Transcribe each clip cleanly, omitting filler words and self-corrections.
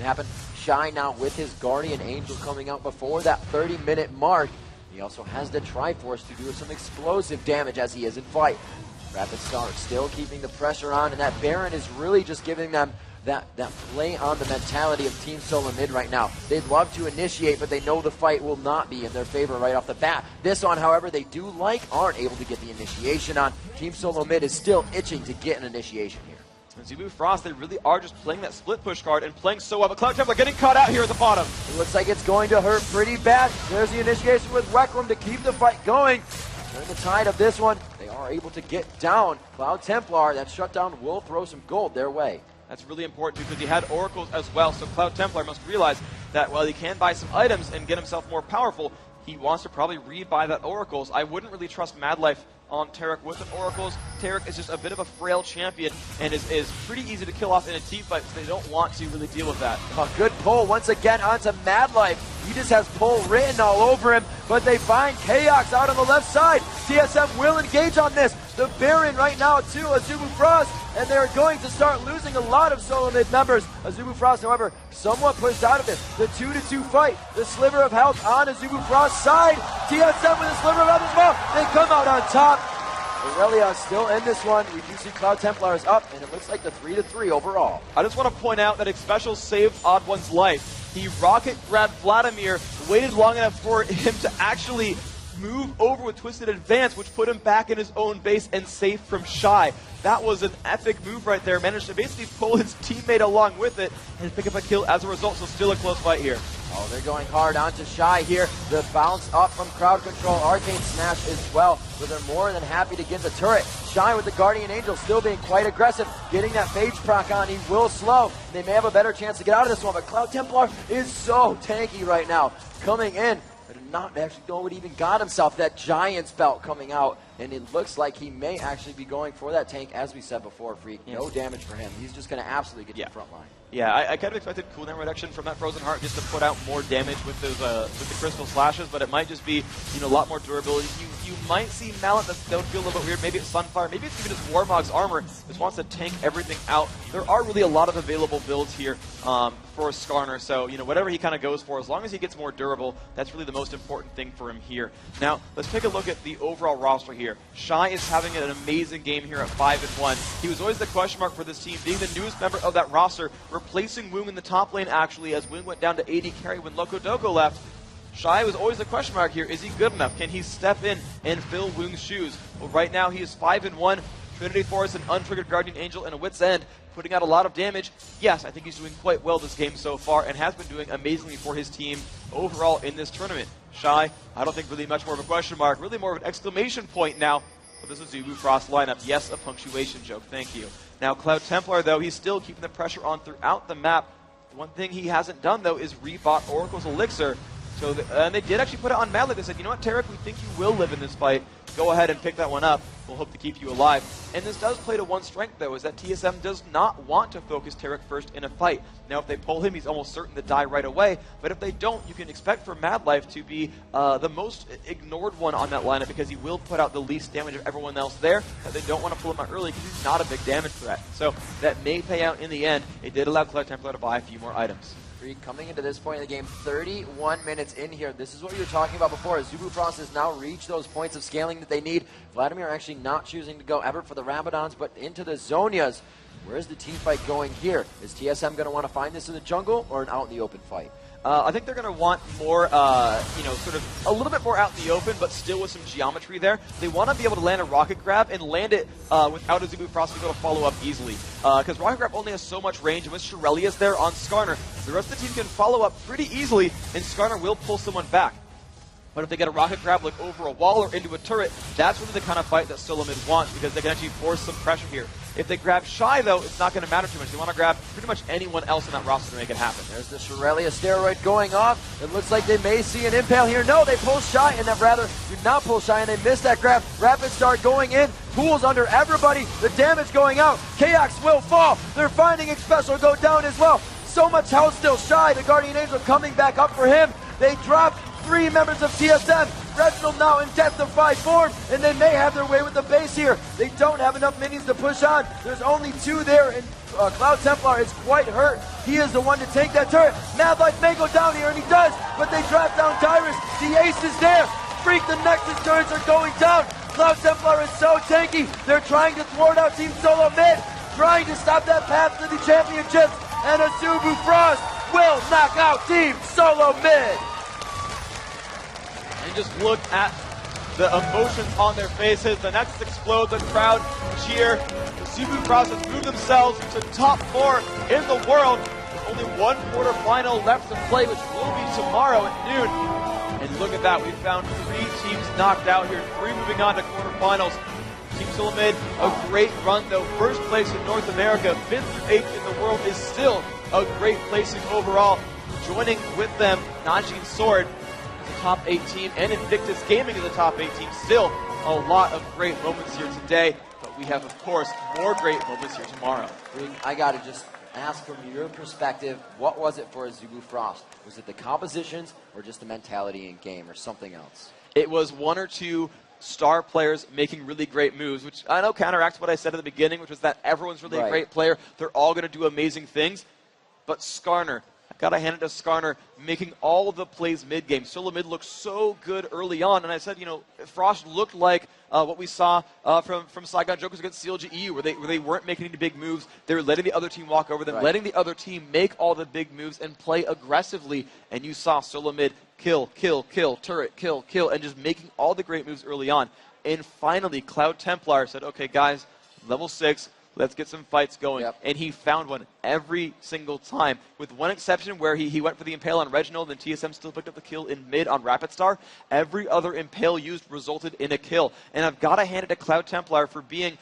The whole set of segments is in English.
happen. Shy now with his Guardian Angel coming out before that 30-minute mark. He also has the Triforce to do some explosive damage as he is in fight. Rapid Star still keeping the pressure on, and that Baron is really just giving them that play on the mentality of Team Solo Mid right now. They'd love to initiate, but they know the fight will not be in their favor right off the bat. This one, however, they do aren't able to get the initiation on. Team Solo Mid is still itching to get an initiation here. Azubu Frost, they really are just playing that split push card and playing so well, but Cloud Templar getting caught out here at the bottom. It looks like it's going to hurt pretty bad. There's the initiation with Requiem to keep the fight going. Turn the tide of this one. They are able to get down. Cloud Templar, that shutdown will throw some gold their way. That's really important because he had Oracles as well, so Cloud Templar must realize that while he can buy some items and get himself more powerful, he wants to probably rebuy that Oracles. I wouldn't really trust Mad Life on Taric with an Oracles. Taric is just a bit of a frail champion and is pretty easy to kill off in a team fight, so they don't want to really deal with that. A good pull once again onto Mad Life. He just has pull written all over him, but they find Chaos out on the left side. TSM will engage on this. The Baron right now to Azubu Frost, and they're going to start losing a lot of Solo Mid members. Azubu Frost, however, somewhat pushed out of this. The 2-2 fight. The sliver of health on Azubu Frost's side. TSM with a sliver of health as well. They come out on top. Aurelia still in this one. We do see Cloud Templar is up, and it looks like the 3-3 overall. I just want to point out that Xpecial saved Odd One's life. He rocket grabbed Vladimir, waited long enough for him to actually move over with Twisted Advance, which put him back in his own base and safe from Shy. That was an epic move right there. Managed to basically pull his teammate along with it and pick up a kill as a result, so still a close fight here. Oh, they're going hard onto Shy here. The bounce up from crowd control. Arcane Smash as well, but they're more than happy to get the turret. Shy with the Guardian Angel still being quite aggressive. Getting that Phage proc on, he will slow. They may have a better chance to get out of this one, but Cloud Templar is so tanky right now. Coming in, not actually know what even got himself. That Giant's belt coming out, and it looks like he may actually be going for that tank, as we said before, Freak. No damage for him. He's just going to absolutely get to the front line. Yeah, I kind of expected cooldown reduction from that Frozen Heart just to put out more damage with those with the crystal slashes, but it might just be a lot more durability. You might see Mallet that would feel a little bit weird. Maybe it's Sunfire, maybe it's even just Warmog's armor. Just wants to tank everything out. There are really a lot of available builds here for Skarner, so whatever he kind of goes for, as long as he gets more durable, that's really the most important thing for him here. Now let's take a look at the overall roster here. Shy is having an amazing game here at 5-1. He was always the question mark for this team, being the newest member of that roster, replacing Woong in the top lane actually, as Woong went down to AD carry when Loco Doco left. Shy was always the question mark here. Is he good enough? Can he step in and fill Woong's shoes? Well, right now he is 5-1. Trinity Force, an untriggered Guardian Angel, and a Wit's End, putting out a lot of damage. Yes, I think he's doing quite well this game so far, and has been doing amazingly for his team overall in this tournament. Shy, I don't think really much more of a question mark, really more of an exclamation point now. But this is Azubu Frost lineup. Yes, a punctuation joke. Thank you. Now, Cloud Templar, though, he's still keeping the pressure on throughout the map. One thing he hasn't done, though, is rebought Oracle's Elixir. So and they did actually put it on Mad Life. They said, you know what, Taric, we think you will live in this fight. Go ahead and pick that one up. We'll hope to keep you alive. And this does play to one strength, though, is that TSM does not want to focus Taric first in a fight. Now, if they pull him, he's almost certain to die right away. But if they don't, you can expect for Mad Life to be the most ignored one on that lineup, because he will put out the least damage of everyone else there. That they don't want to pull him out early because he's not a big damage threat. So that may pay out in the end. It did allow Cloud Templar to buy a few more items. Coming into this point of the game, 31 minutes in here. This is what we were talking about before. Azubu Frost has now reached those points of scaling that they need. Vladimir actually not choosing to go ever for the Rabadons, but into the Zonias. Where's the team fight going here? Is TSM going to want to find this in the jungle or an out in the open fight? I think they're going to want more, sort of a little bit more out in the open, but still with some geometry there. They want to be able to land a rocket grab and land it without Azubu Frost being able to follow up easily. Because rocket grab only has so much range, and with Shirelius there on Skarner, the rest of the team can follow up pretty easily, and Skarner will pull someone back. But if they get a rocket grab like over a wall or into a turret, that's really the kind of fight that Solo Mid wants, because they can actually force some pressure here. If they grab Shy, though, it's not going to matter too much. They want to grab pretty much anyone else in that roster to make it happen. There's the Shirelia steroid going off. It looks like they may see an impale here. No, they pull Shy, and then rather do not pull Shy, and they miss that grab. Rapid Start going in. Pools under everybody. The damage going out. Chaos will fall. They're finding Xpecial go down as well. So much health still. Shy, the Guardian Angel coming back up for him. They drop 3 members of TSM. Reginald now in death-defy form, and they may have their way with the base here. They don't have enough minions to push on. There's only 2 there, and Cloud Templar is quite hurt. He is the one to take that turret. Mad Life may go down here, and he does, but they drop down Dyrus. The ace is there. Freak, the Nexus turrets are going down. Cloud Templar is so tanky. They're trying to thwart out Team Solo Mid, trying to stop that path to the championships, and Azubu Frost will knock out Team Solo Mid. And just look at the emotions on their faces. The Nexus explodes, the crowd cheer. The Azubu Frost has moved themselves to top 4 in the world. With only one quarterfinal left to play, which will be tomorrow at noon. And look at that, we found 3 teams knocked out here, 3 moving on to quarterfinals. Team Solo Mid, a great run though. First place in North America, 5th through 8th in the world is still a great placing overall. Joining with them, Najee and Sword, top 8 team, and Invictus Gaming is a top 8 team. Still a lot of great moments here today, but we have, of course, more great moments here tomorrow. I gotta just ask from your perspective, what was it for Azubu Frost? Was it the compositions or just the mentality in game or something else? It was 1 or 2 star players making really great moves, which I know counteracts what I said at the beginning, which was that everyone's really a great player. They're all going to do amazing things, but Skarner, gotta hand it to Skarner, making all of the plays mid-game. Solo Mid looked so good early on, and I said, you know, Frost looked like what we saw from Saigon Jokers against CLGEU, where they weren't making any big moves. They were letting the other team walk over them, letting the other team make all the big moves and play aggressively, and you saw Solo Mid kill, kill, kill, turret, kill, kill, and just making all the great moves early on. And finally, Cloud Templar said, okay, guys, level 6, let's get some fights going. And he found one every single time, with one exception where he went for the Impale on Reginald and TSM still picked up the kill in mid on Rapid Star. Every other Impale used resulted in a kill. And I've got to hand it to Cloud Templar for being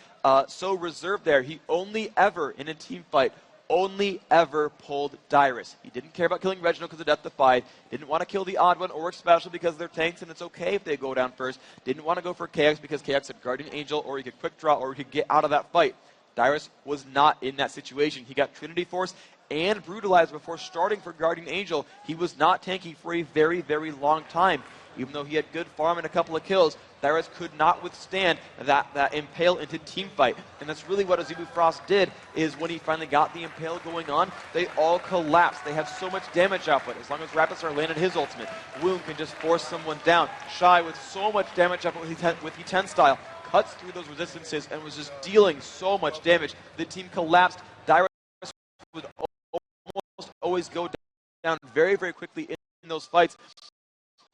so reserved there. He only ever, in a team fight, only ever pulled Dyrus. He didn't care about killing Reginald because of Death Defied. Didn't want to kill the Odd One or Special because they're tanks and it's okay if they go down first. Didn't want to go for KX because KX had Guardian Angel, or he could quick draw, or he could get out of that fight. Dyrus was not in that situation. He got Trinity Force and Brutalized before starting for Guardian Angel. He was not tanky for a very, very long time. Even though he had good farm and a couple of kills, Dyrus could not withstand that Impale into team fight. And that's really what Azubu Frost did, is when he finally got the Impale going on, they all collapsed. They have so much damage output. As long as Rapid Star landed his ultimate, Wound can just force someone down. Shy with so much damage output with E10 style, cuts through those resistances and was just dealing so much damage. The team collapsed. Dyrus would almost always go down very, very quickly in those fights,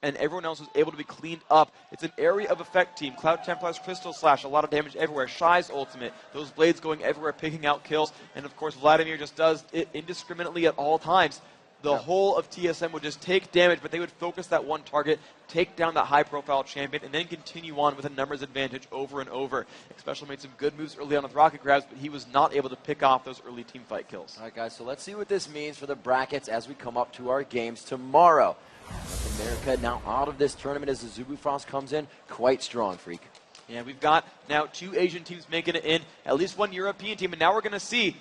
and everyone else was able to be cleaned up. It's an area of effect team. Cloud Templar's Crystal Slash, a lot of damage everywhere. Shy's ultimate, those blades going everywhere, picking out kills, and of course Vladimir just does it indiscriminately at all times. The whole of TSM would just take damage, but they would focus that one target, take down that high-profile champion, and then continue on with a numbers advantage over and over. Especially made some good moves early on with rocket grabs, but he was not able to pick off those early team fight kills. All right, guys, so let's see what this means for the brackets as we come up to our games tomorrow. North America now out of this tournament as Azubu Frost comes in quite strong, Freak. Yeah, we've got now 2 Asian teams making it in, at least 1 European team, and now we're going to see,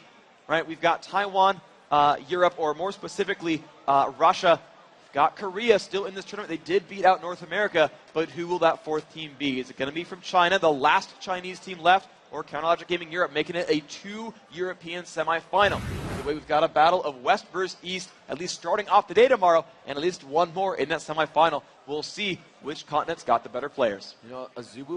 right, we've got Taiwan, Europe, or more specifically, Russia. Got Korea still in this tournament. They did beat out North America, but who will that 4th team be? Is it going to be from China, the last Chinese team left, or Counterlogic Gaming Europe, making it a 2 European semifinal? The way we've got a battle of West versus East, at least starting off the day tomorrow, and at least one more in that semifinal. We'll see which continent's got the better players. You know, Azubu